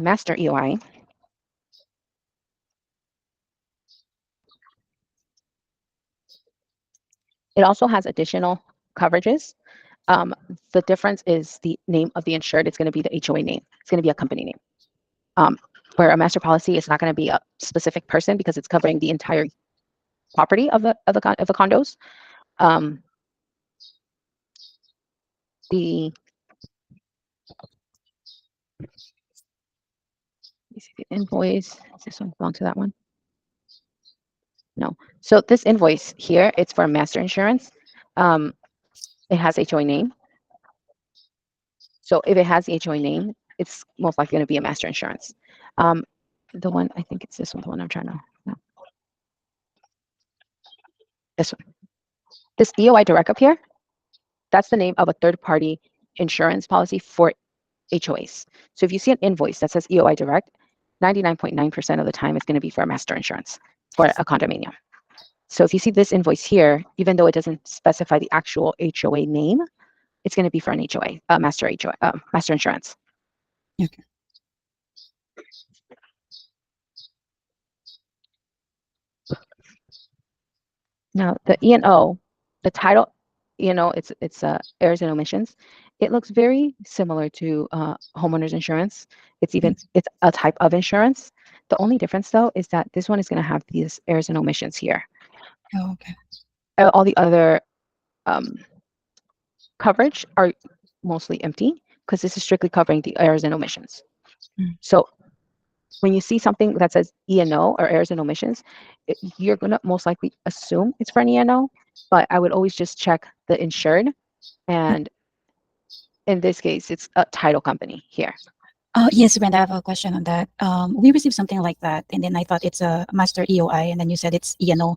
master EOI, it also has additional coverages. The difference is the name of the insured. It's going to be the HOA name. It's going to be a company name. Where a master policy is not going to be a specific person because it's covering the entire property of the condos. Let me see the invoice. Does this one belong to that one? No. So this invoice here, it's for master insurance. It has HOA name. So if it has the HOA name, it's most likely going to be a master insurance. The one, I think it's this one, the one I'm trying to, no. This one. This EOI direct up here, that's the name of a third-party insurance policy for HOAs. So if you see an invoice that says EOI direct, 99.9% of the time it's going to be for a master insurance for a condominium. So if you see this invoice here, even though it doesn't specify the actual HOA name, it's going to be for an HOA, master insurance. Okay. Now the E&O, the title, it's errors and omissions. It looks very similar to homeowners insurance. It's a type of insurance. The only difference though is that this one is going to have these errors and omissions here. Oh, okay. All the other coverage are mostly empty because this is strictly covering the errors and omissions. So when you see something that says E&O or errors and omissions, you're going to most likely assume it's for an E&O, but I would always just check the insured. And in this case, it's a title company here. Yes, Brenda, I have a question on that. We received something like that, and then I thought it's a master EOI, and then you said it's E&O.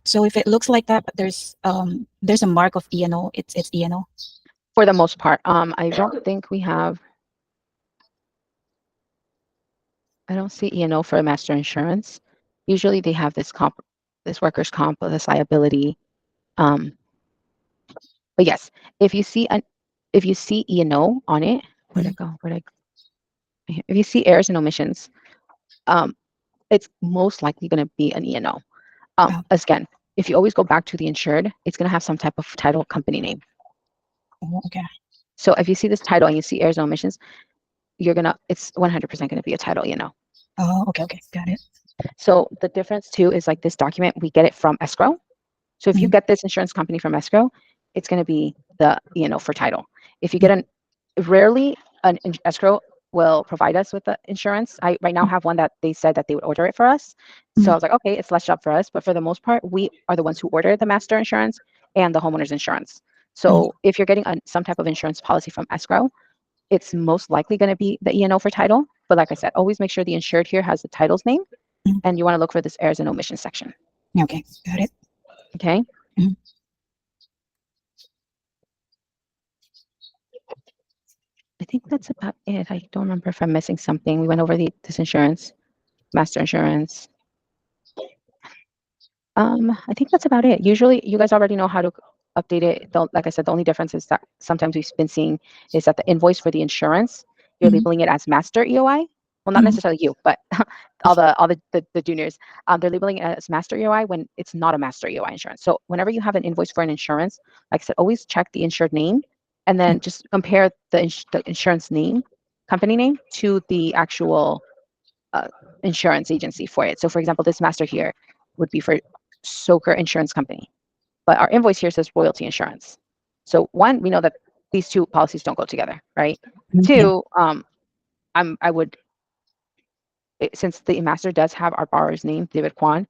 So if it looks like that, but there's a mark of E&O, it's E&O. For the most part, I don't think we have. I don't see E&O for master insurance. Usually they have this workers' comp, this liability. But yes, if you see E&O on it, where'd it go? If you see errors and omissions, it's most likely going to be an E&O. Again, if you always go back to the insured, it's going to have some type of title company name. Oh, okay. So if you see this title and you see errors and omissions, it's 100% going to be a title E&O. Oh, okay, got it. So the difference too is like this document, we get it from escrow. So if you get this insurance company from escrow, it's going to be the E&O for title. If you get rarely an escrow will provide us with the insurance. I right now have one that they said that they would order it for us. So I was like, okay, it's less job for us. But for the most part, we are the ones who order the master insurance and the homeowner's insurance. So if you're getting some type of insurance policy from escrow, it's most likely going to be the E&O for title. But like I said, always make sure the insured here has the title's name, and you want to look for this errors and omissions section. Okay, got it. Okay. I think that's about it. I don't remember if I'm missing something. We went over this insurance, master insurance. I think that's about it. Usually, you guys already know how to update it. Like I said, the only difference is that sometimes we've been seeing is that the invoice for the insurance, you're labeling it as master EOI. Well, not necessarily you, but all the juniors, they're labeling it as master EOI when it's not a master EOI insurance. So whenever you have an invoice for an insurance, like I said, always check the insured name and then just compare the insurance name, company name, to the actual insurance agency for it. So for example, this master here would be for Soker Insurance Company, but our invoice here says Royalty Insurance. So one, we know that these two policies don't go together, right? Two, I would, since the master does have our borrower's name, David Kwan,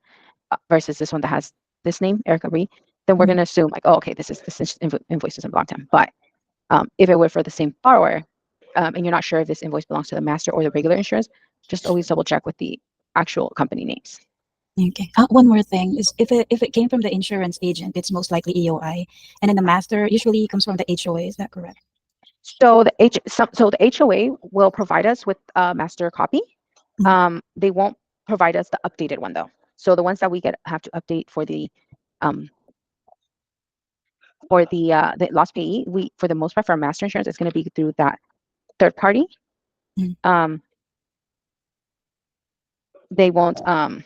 versus this one that has this name, Erica Ree, then we're going to assume like, oh, okay, this invoice doesn't belong to him. But if it were for the same borrower, and you're not sure if this invoice belongs to the master or the regular insurance, just always double check with the actual company names. Okay. One more thing is if it came from the insurance agent, it's most likely EOI, and then the master usually comes from the HOA. Is that correct? So the HOA will provide us with a master copy. They won't provide us the updated one though. So the ones that we have to update for the loss payee, for the most part for our master insurance, it's going to be through that third party. Mhm. They won't what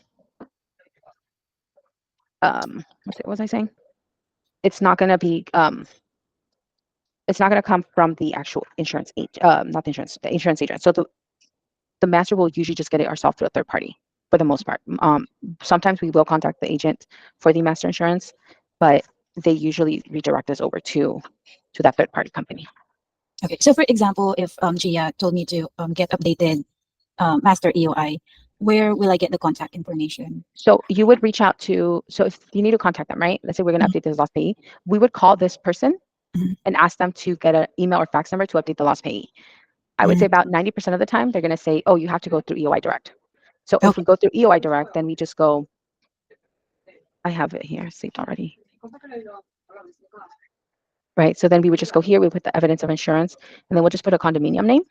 was I saying? It's not going to be it's not going to come from the actual insurance agent, not the insurance agent. So the master will usually just get it ourselves through a third party for the most part. Sometimes we will contact the agent for the master insurance, but they usually redirect us over to that third party company. Okay. So for example, if Gia told me to get updated master EOI, where will I get the contact information? So you would reach out to, so if you need to contact them, right? Let's say we're going to update this lost payee. We would call this person Mhm. and ask them to get an email or fax number to update the lost payee. I would say about 90% of the time, they're going to say, oh, you have to go through EOI Direct. So if Okay. we go through EOI Direct, then we just go, I have it here saved already. Right. So then we would just go here, we put the evidence of insurance, and then we'll just put a condominium name,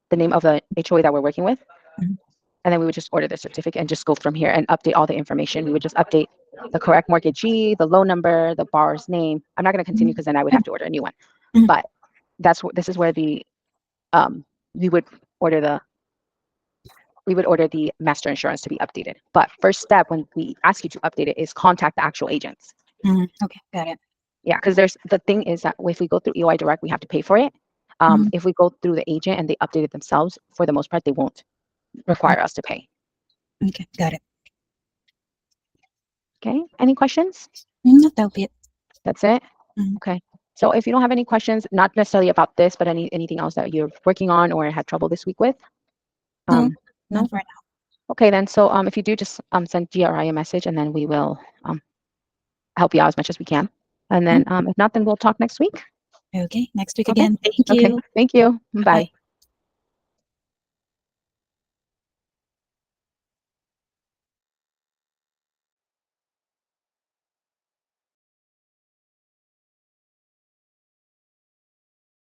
the name of the HOA that we're working with. Mhm. And then we would just order the certificate and just go from here and update all the information. We would just update the correct mortgagee, the loan number, the borrower's name. I'm not going to continue because then I would have to order a new one. Mhm. But this is where the we would order the master insurance to be updated. But first step when we ask you to update it is contact the actual agents. Okay, got it. Yeah, because the thing is that if we go through EOI Direct, we have to pay for it. If we go through the agent and they update it themselves, for the most part, they won't require us to pay. Okay, got it. Okay. Any questions? That'll be it. That's it. Mhm. Okay. So if you don't have any questions, not necessarily about this, but anything else that you're working on or had trouble this week with, No, no. none for now. Okay, then. So if you do, just send GRI a message, and then we will help you out as much as we can. And then if not, then we'll talk next week. Okay, next week Okay. again. Thank Okay. you. Thank you. Bye. Bye.